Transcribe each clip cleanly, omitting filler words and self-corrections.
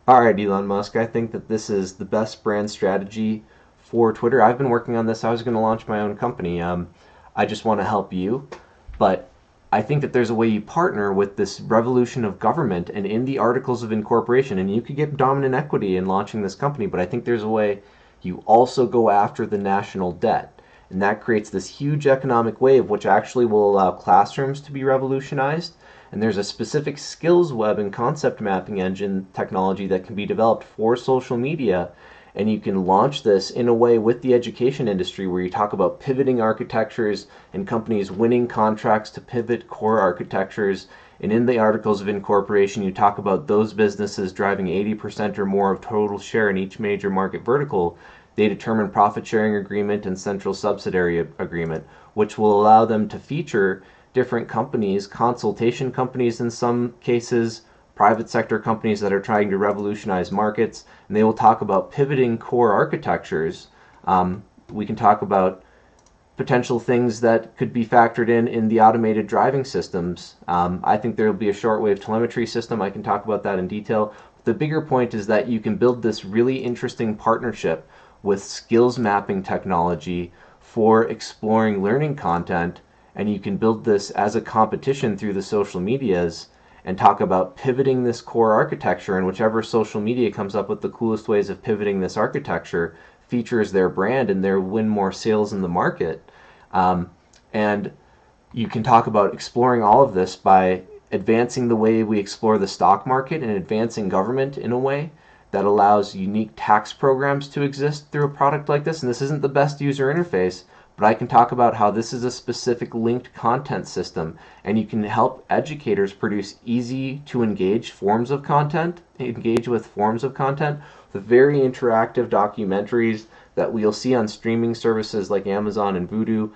All right, Elon Musk, I think that this is the best brand strategy for Twitter. I've been working on this. I was going to launch my own company. I just want to help you, but I think that there's a way you partner with this revolution of government and in the articles of incorporation, and you could get dominant equity in launching this company, but I think there's a way you also go after the national debt. And that creates this huge economic wave, which actually will allow classrooms to be revolutionized. And there's a specific skills web and concept mapping engine technology that can be developed for social media. And you can launch this in a way with the education industry where you talk about pivoting architectures and companies winning contracts to pivot core architectures. And in the articles of incorporation, you talk about those businesses driving 80% or more of total share in each major market vertical. They determine profit sharing agreement and central subsidiary agreement, which will allow them to feature different companies, consultation companies in some cases, private sector companies that are trying to revolutionize markets, and they will talk about pivoting core architectures. We can talk about potential things that could be factored in the automated driving systems. I think there will be a shortwave telemetry system. I can talk about that in detail. The bigger point is that you can build this really interesting partnership with skills mapping technology for exploring learning content, and you can build this as a competition through the social medias and talk about pivoting this core architecture, and whichever social media comes up with the coolest ways of pivoting this architecture features their brand and their win more sales in the market. And you can talk about exploring all of this by advancing the way we explore the stock market and advancing government in a way that allows unique tax programs to exist through a product like this. And this isn't the best user interface, but I can talk about how this is a specific linked content system, and you can help educators produce easy to engage forms of content, engage with forms of content, with very interactive documentaries that we'll see on streaming services like Amazon and Vudu.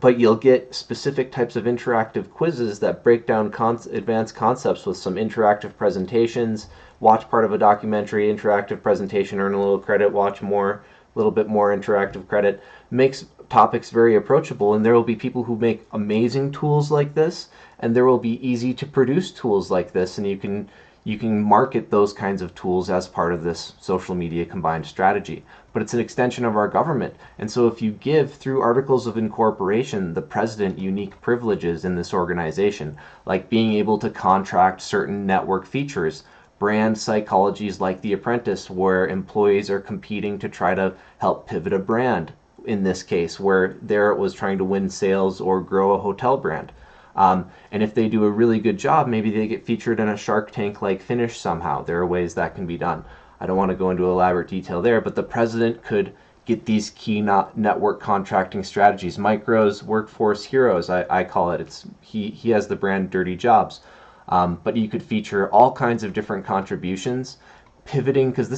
But you'll get specific types of interactive quizzes that break down advanced concepts with some interactive presentations. Watch part of a documentary, interactive presentation, earn a little credit, watch more, a little bit more interactive credit. Makes topics very approachable, and there will be people who make amazing tools like this, and there will be easy to produce tools like this, and you can market those kinds of tools as part of this social media combined strategy. But it's an extension of our government. And so if you give, through articles of incorporation, the president unique privileges in this organization, like being able to contract certain network features, brand psychologies like The Apprentice, where employees are competing to try to help pivot a brand, in this case, where there it was trying to win sales or grow a hotel brand. And if they do a really good job, maybe they get featured in a Shark Tank-like finish somehow. There are ways that can be done. I don't want to go into elaborate detail there, but the president could get these key network contracting strategies. Micro's workforce heroes, I call it. He has the brand Dirty Jobs. But you could feature all kinds of different contributions, pivoting, because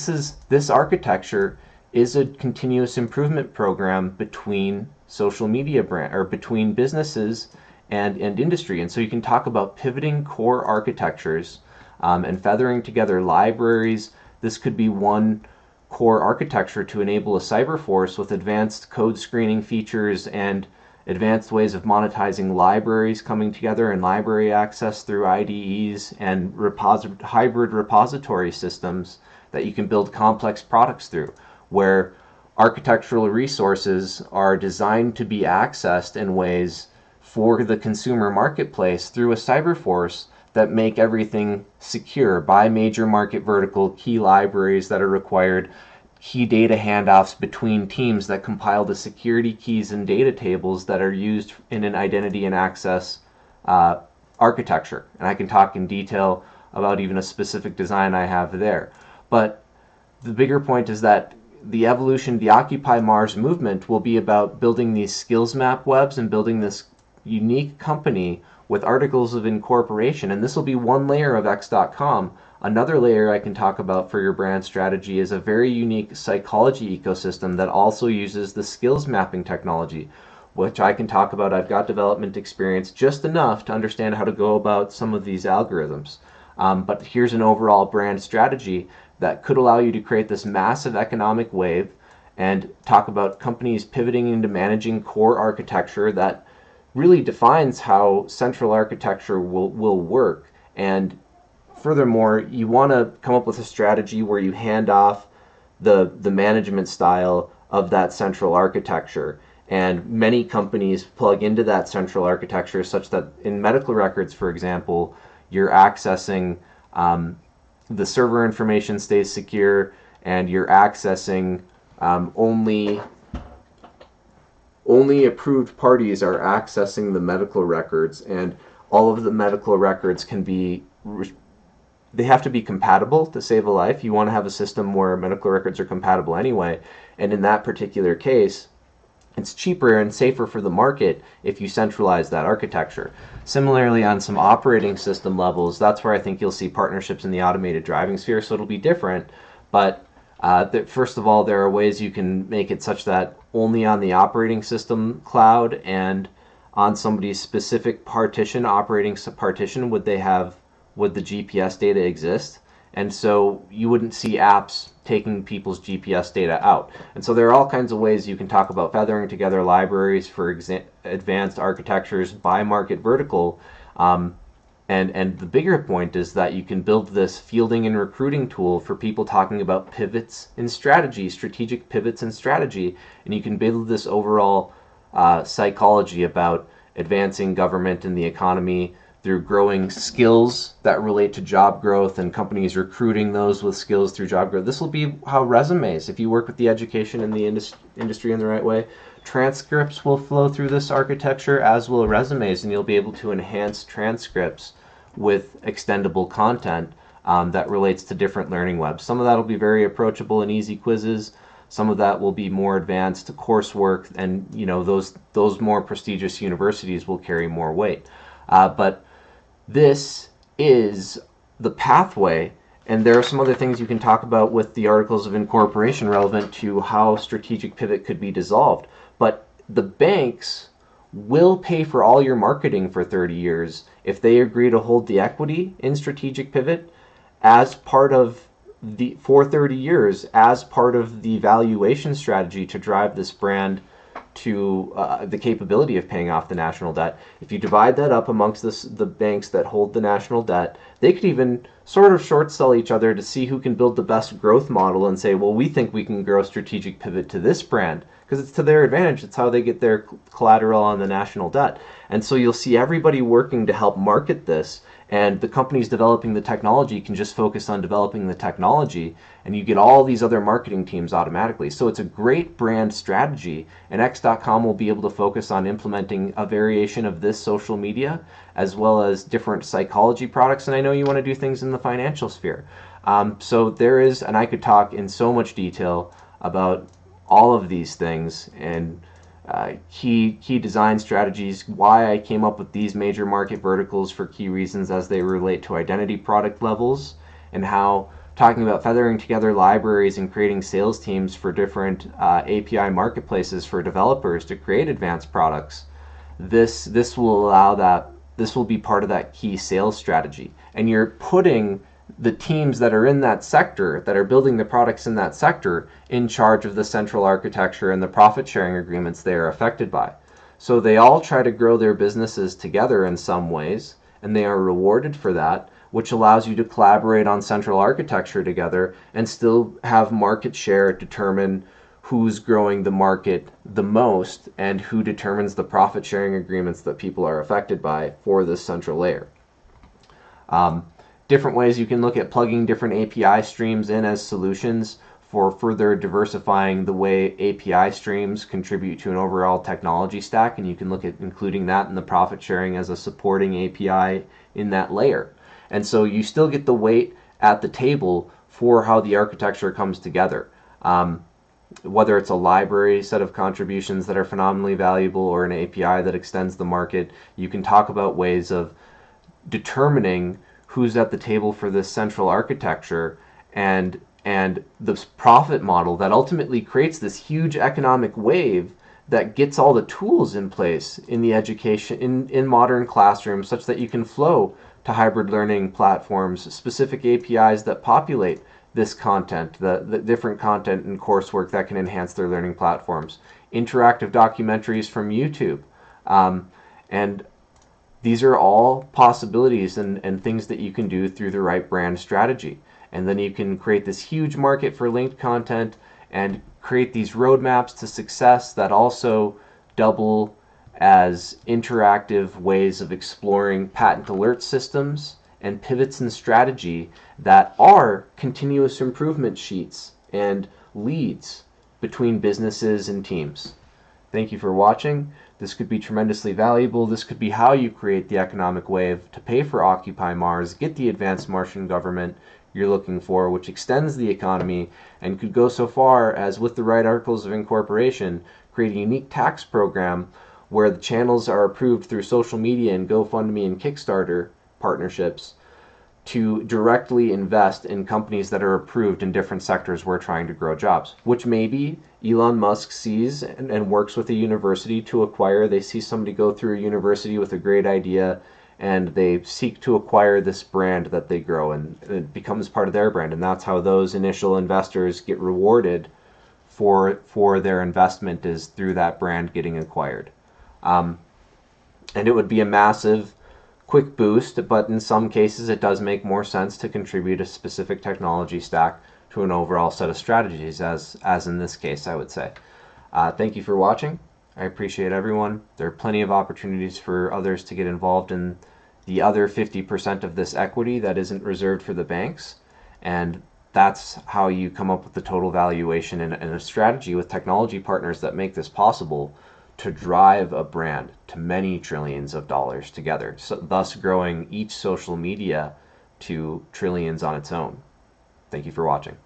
this architecture is a continuous improvement program between social media brand or between businesses and industry. And so you can talk about pivoting core architectures and feathering together libraries. This could be one core architecture to enable a cyber force with advanced code screening features and advanced ways of monetizing libraries coming together and library access through IDEs and hybrid repository systems that you can build complex products through, where architectural resources are designed to be accessed in ways for the consumer marketplace through a cyber force that make everything secure by major market vertical, key libraries that are required, key data handoffs between teams that compile the security keys and data tables that are used in an identity and access architecture. And I can talk in detail about even a specific design I have there. But the bigger point is that the evolution, the Occupy Mars movement will be about building these skills map webs and building this unique company with articles of incorporation. And this will be one layer of X.com. Another layer I can talk about for your brand strategy is a very unique psychology ecosystem that also uses the skills mapping technology, which I can talk about. I've got development experience, just enough to understand how to go about some of these algorithms. But here's an overall brand strategy that could allow you to create this massive economic wave and talk about companies pivoting into managing core architecture that really defines how central architecture will work. And furthermore, you want to come up with a strategy where you hand off the management style of that central architecture. And many companies plug into that central architecture such that in medical records, for example, you're accessing the server information stays secure, and you're accessing only approved parties are accessing the medical records, and all of the medical records can be they have to be compatible to save a life. You want to have a system where medical records are compatible anyway, and in that particular case, it's cheaper and safer for the market if you centralize that architecture. Similarly, on some operating system levels, that's where I think you'll see partnerships in the automated driving sphere, so it'll be different. But first of all, there are ways you can make it such that only on the operating system cloud and on somebody's specific operating partition, would the GPS data exist. And so you wouldn't see apps taking people's GPS data out. And so there are all kinds of ways you can talk about feathering together libraries for advanced architectures by market vertical. And the bigger point is that you can build this fielding and recruiting tool for people talking about pivots in strategy, strategic pivots in strategy. And you can build this overall psychology about advancing government and the economy through growing skills that relate to job growth and companies recruiting those with skills through job growth. This will be how resumes, if you work with the education and the industry in the right way, transcripts will flow through this architecture, as will resumes, and you'll be able to enhance transcripts with extendable content that relates to different learning webs. Some of that will be very approachable and easy quizzes. Some of that will be more advanced coursework, and those more prestigious universities will carry more weight. But this is the pathway, and there are some other things you can talk about with the articles of incorporation relevant to how strategic pivot could be dissolved. But the banks will pay for all your marketing for 30 years if they agree to hold the equity in strategic pivot as part of for 30 years as part of the valuation strategy to drive this brand to the capability of paying off the national debt. If you divide that up amongst the banks that hold the national debt, they could even sort of short sell each other to see who can build the best growth model and say, well, we think we can grow strategic pivot to this brand because it's to their advantage. It's how they get their collateral on the national debt. And so you'll see everybody working to help market this, and the companies developing the technology can just focus on developing the technology, and you get all these other marketing teams automatically. So it's a great brand strategy, and X.com will be able to focus on implementing a variation of this social media as well as different psychology products. And I know you want to do things in the financial sphere. So there is, and I could talk in so much detail about all of these things and key design strategies, why I came up with these major market verticals for key reasons as they relate to identity product levels, and how talking about feathering together libraries and creating sales teams for different API marketplaces for developers to create advanced products. This will allow that. This will be part of that key sales strategy, and you're putting the teams that are in that sector, that are building the products in that sector, in charge of the central architecture and the profit sharing agreements they are affected by. So they all try to grow their businesses together in some ways, and they are rewarded for that, which allows you to collaborate on central architecture together and still have market share determine who's growing the market the most and who determines the profit sharing agreements that people are affected by for this central layer. Different ways you can look at plugging different API streams in as solutions for further diversifying the way API streams contribute to an overall technology stack, and you can look at including that in the profit sharing as a supporting API in that layer. And so you still get the weight at the table for how the architecture comes together. Whether it's a library set of contributions that are phenomenally valuable or an API that extends the market, you can talk about ways of determining who's at the table for this central architecture and this profit model that ultimately creates this huge economic wave that gets all the tools in place in the education in modern classrooms such that you can flow to hybrid learning platforms, specific APIs that populate this content, the different content and coursework that can enhance their learning platforms, interactive documentaries from YouTube, and These are all possibilities and things that you can do through the right brand strategy. And then you can create this huge market for linked content and create these roadmaps to success that also double as interactive ways of exploring patent alert systems and pivots in strategy that are continuous improvement sheets and leads between businesses and teams. Thank you for watching. This could be tremendously valuable. This could be how you create the economic wave to pay for Occupy Mars, get the advanced Martian government you're looking for, which extends the economy and could go so far as, with the right articles of incorporation, create a unique tax program where the channels are approved through social media and GoFundMe and Kickstarter partnerships to directly invest in companies that are approved in different sectors we're trying to grow jobs, which maybe Elon Musk sees and works with a university to acquire. They see somebody go through a university with a great idea and they seek to acquire this brand that they grow, and it becomes part of their brand, and that's how those initial investors get rewarded for their investment, is through that brand getting acquired. And it would be a massive quick boost, but in some cases it does make more sense to contribute a specific technology stack to an overall set of strategies, as in this case, I would say. Thank you for watching. I appreciate everyone. There are plenty of opportunities for others to get involved in the other 50% of this equity that isn't reserved for the banks, and that's how you come up with the total valuation and a strategy with technology partners that make this possible to drive a brand to many trillions of dollars together, so thus growing each social media to trillions on its own. Thank you for watching.